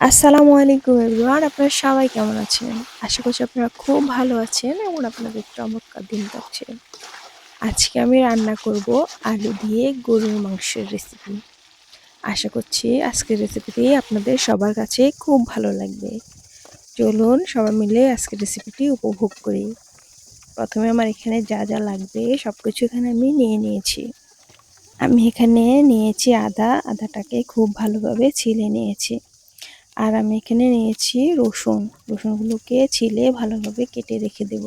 আসসালামু আলাইকুম এভরিওয়ান, আপনারা সবাই কেমন আছেন? আশা করছি আপনারা খুব ভালো আছেন এবং আপনাদের চমৎকার দিন কাটছে। আজকে আমি রান্না করব আলু দিয়ে গরুর মাংসের রেসিপি। আশা করছি আজকের রেসিপিটি আপনাদের সবার কাছে খুব ভালো লাগবে। চলুন সবাই মিলে আজকের রেসিপিটি উপভোগ করি। প্রথমে আমার এখানে যা যা লাগবে সবকিছু এখানে আমি নিয়ে নিয়েছি। আমি এখানে নিয়েছি আদাটাকে খুব ভালোভাবে ছিলে নিয়েছি। আর আমি এখানে নিয়েছি রসুনগুলোকে ছিলে ভালোভাবে কেটে রেখে দেব।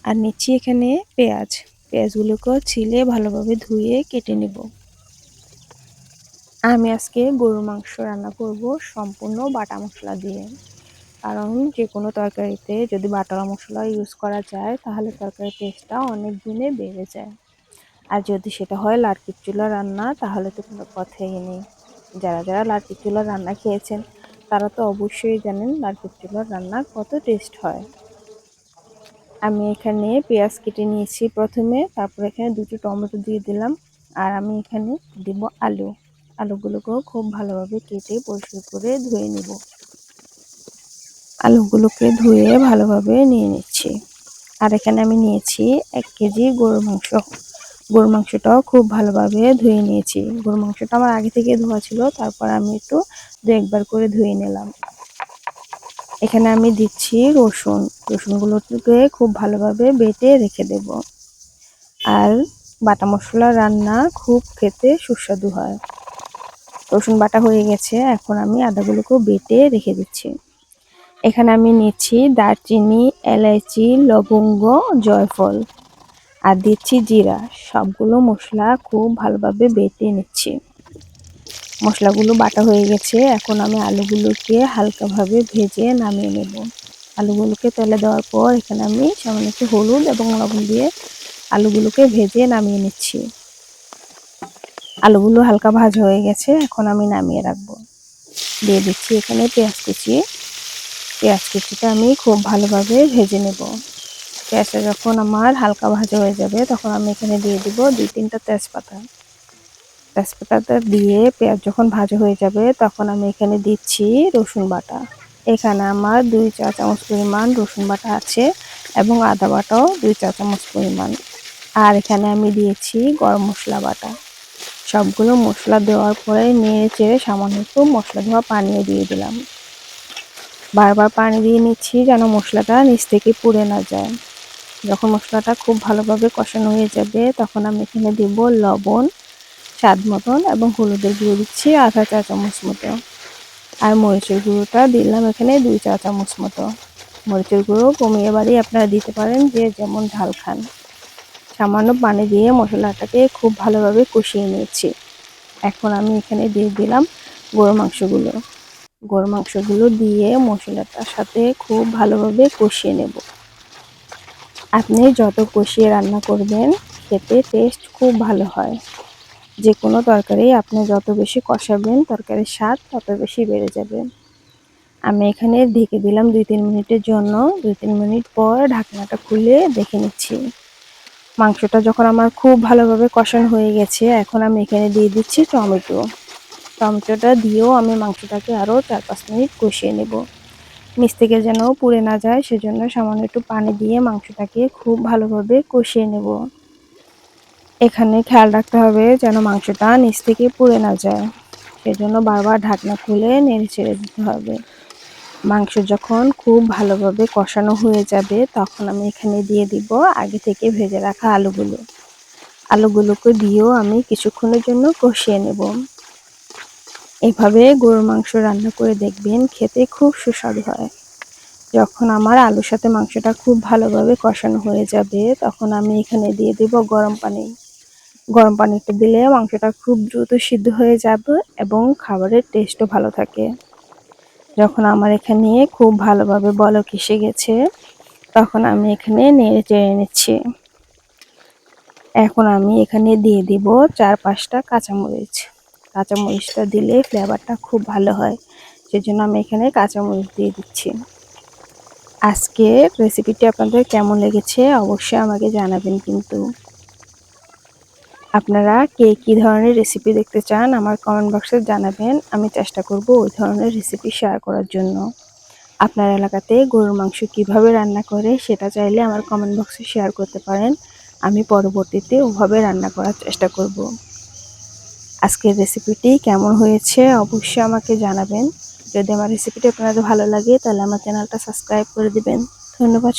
আর নিচ্ছি এখানে পেঁয়াজগুলোকেও ছিলে ভালোভাবে ধুয়ে কেটে নেব। আমি আজকে গরুর মাংস রান্না করব সম্পূর্ণ বাটা মশলা দিয়ে, কারণ যে কোনো তরকারিতে যদি বাটা মশলা ইউজ করা যায় তাহলে তরকারির টেস্টটা অনেক গুণে বেড়ে যায়। আর যদি সেটা হয় লার্কির চুলা রান্না তাহলে তো কোনো কথাই নেই। যারা যারা লার্কির চুলার রান্না খেয়েছেন তারা তো অবশ্যই জানেন লার্কির চুলার রান্না কত টেস্ট হয়। আমি এখানে পেঁয়াজ কেটে নিয়েছি প্রথমে, তারপর এখানে দুটো টমেটো দিয়ে দিলাম। আর আমি এখানে দিব আলুগুলোকেও খুব ভালোভাবে কেটে পরিষ্কার করে ধুয়ে নেব। আলুগুলোকে ধুয়ে ভালোভাবে নিয়ে নিচ্ছি। আর এখানে আমি নিয়েছি 1 কেজি গরুর মাংসটাও খুব ভালোভাবে ধুয়ে নিয়েছি। গরুর মাংসটা আমার আগে থেকে ধোয়া ছিল, তারপর আমি একটু 2-1 বার করে ধুয়ে নিলাম। এখানে আমি দিচ্ছি রসুনগুলোকে খুব ভালোভাবে বেটে রেখে দেব। আর বাটা মশলা রান্না খুব খেতে সুস্বাদু হয়। রসুন বাটা হয়ে গেছে, এখন আমি আদাগুলোকেও বেটে রেখে দিচ্ছি। এখানে আমি নিচ্ছি দারচিনি, এলাচি, লবঙ্গ, জয়ফল আর দিচ্ছি জিরা। সবগুলো মশলা খুব ভালোভাবে বেটে নিচ্ছি। মশলাগুলো বাটা হয়ে গেছে, এখন আমি আলুগুলোকে হালকাভাবে ভেজে নামিয়ে নেব। আলুগুলোকে তেলে দেওয়ার পর এখানে আমি সামান্য একটু হলুদ এবং লবণ দিয়ে আলুগুলোকে ভেজে নামিয়ে নিচ্ছি। আলুগুলো হালকা ভাজা হয়ে গেছে, এখন আমি নামিয়ে রাখবো। দিয়ে দিচ্ছি এখানে পেঁয়াজ কুচিটা আমি খুব ভালোভাবে ভেজে নেব। পেঁয়াজটা যখন আমার হালকা ভাজা হয়ে যাবে তখন আমি এখানে দিয়ে দিব 2-3টা তেজপাতাটা দিয়ে পেঁয়াজ যখন ভাজা হয়ে যাবে তখন আমি এখানে দিচ্ছি রসুন বাটা। এখানে আমার 2 চা চামচ পরিমাণ রসুন বাটা আছে এবং আদা বাটাও 2 চা চামচ পরিমাণ। আর এখানে আমি দিয়েছি গরম মশলা বাটা। সবগুলো মশলা দেওয়ার পরে নেড়ে চেড়ে সামান্য একটু মশলা ধোয়া পানিও দিয়ে দিলাম। বারবার পানি দিয়ে নিচ্ছি যেন মশলাটা নিচ থেকে পুড়ে না যায়। যখন মশলাটা খুব ভালোভাবে কষানো হয়ে যাবে তখন আমি এখানে দিব লবণ স্বাদ মতন এবং হলুদের গুঁড়ো দিচ্ছি 1/2 চা চামচ মতো। আর মরিচের গুঁড়োটা দিলাম এখানে 2 চা চামচ মতো। মরিচের গুঁড়ো কমিয়ে বাড়িয়ে আপনারা দিতে পারেন, যে যেমন ঝাল খান। সামান্য পানি দিয়ে মশলাটাকে খুব ভালোভাবে কষিয়ে নিয়েছি। এখন আমি এখানে দিয়ে দিলাম গরুর মাংসগুলো দিয়ে মশলাটার সাথে খুব ভালোভাবে কষিয়ে নেব। আপনি যত কষিয়ে রান্না করবেন খেতে টেস্ট খুব ভালো হয়। যে কোনো তরকারি আপনি যত বেশি কষাবেন তরকারির স্বাদ তত বেশি বেড়ে যাবে। আমি এখানে ঢেকে দিলাম 2-3 মিনিটের জন্য। 2-3 মিনিট পর ঢাকনাটা খুলে দেখে নিচ্ছি। মাংসটা যখন আমার খুব ভালোভাবে কষানো হয়ে গেছে এখন আমি এখানে দিয়ে দিচ্ছি টমেটোটা দিয়েও আমি মাংসটাকে আরও 4-5 মিনিট কষিয়ে নেব। নিচ থেকে যেন পুড়ে না যায় সেজন্য সামান্য একটু পানি দিয়ে মাংসটাকে খুব ভালোভাবে কষিয়ে নেব। এখানে খেয়াল রাখতে হবে যেন মাংসটা নিচ থেকে পুড়ে না যায়, সেজন্য বারবার ঢাকনা খুলে নেড়ে ছেড়ে দিতে হবে। মাংস যখন খুব ভালোভাবে কষানো হয়ে যাবে তখন আমি এখানে দিয়ে দিব আগে থেকে ভেজে রাখা আলুগুলোকে দিয়েও আমি কিছুক্ষণের জন্য কষিয়ে নেব। এভাবে গরুর মাংস রান্না করে দেখবেন, খেতে খুব সুস্বাদু হয়। যখন আমার আলুর সাথে মাংসটা খুব ভালোভাবে কষানো হয়ে যাবে তখন আমি এখানে দিয়ে দেব গরম পানিটা দিলে মাংসটা খুব দ্রুত সিদ্ধ হয়ে যাবে এবং খাবারের টেস্টও ভালো থাকে। যখন আমার এখানে খুব ভালোভাবে বলক এসে গেছে তখন আমি এখানে নেড়ে চেড়ে নিচ্ছি। এখন আমি এখানে দিয়ে দিব 4-5টা কাঁচামরিচটা দিলে ফ্লেভারটা খুব ভালো হয়, সেজন্য আমি এখানে কাঁচামরিচ দিয়ে দিচ্ছি। আজকের রেসিপিটি আপনাদের কেমন লেগেছে অবশ্যই আমাকে জানাবেন কিন্তু। আপনারা কে কী ধরনের রেসিপি দেখতে চান আমার কমেন্ট বক্সে জানাবেন। আমি চেষ্টা করব ওই ধরনের রেসিপি শেয়ার করার জন্য। আপনার এলাকাতে গরুর মাংস কিভাবে রান্না করে সেটা চাইলে আমার কমেন্ট বক্সে শেয়ার করতে পারেন। আমি পরবর্তীতে ওভাবে রান্না করার চেষ্টা করব। আজকের রেসিপিটি কেমন হয়েছে অবশ্যই আমাকে জানাবেন। যদি আমার রেসিপিটি আপনাদের ভালো লাগে তাহলে আমার চ্যানেলটা সাবস্ক্রাইব করে দিবেন। ধন্যবাদ।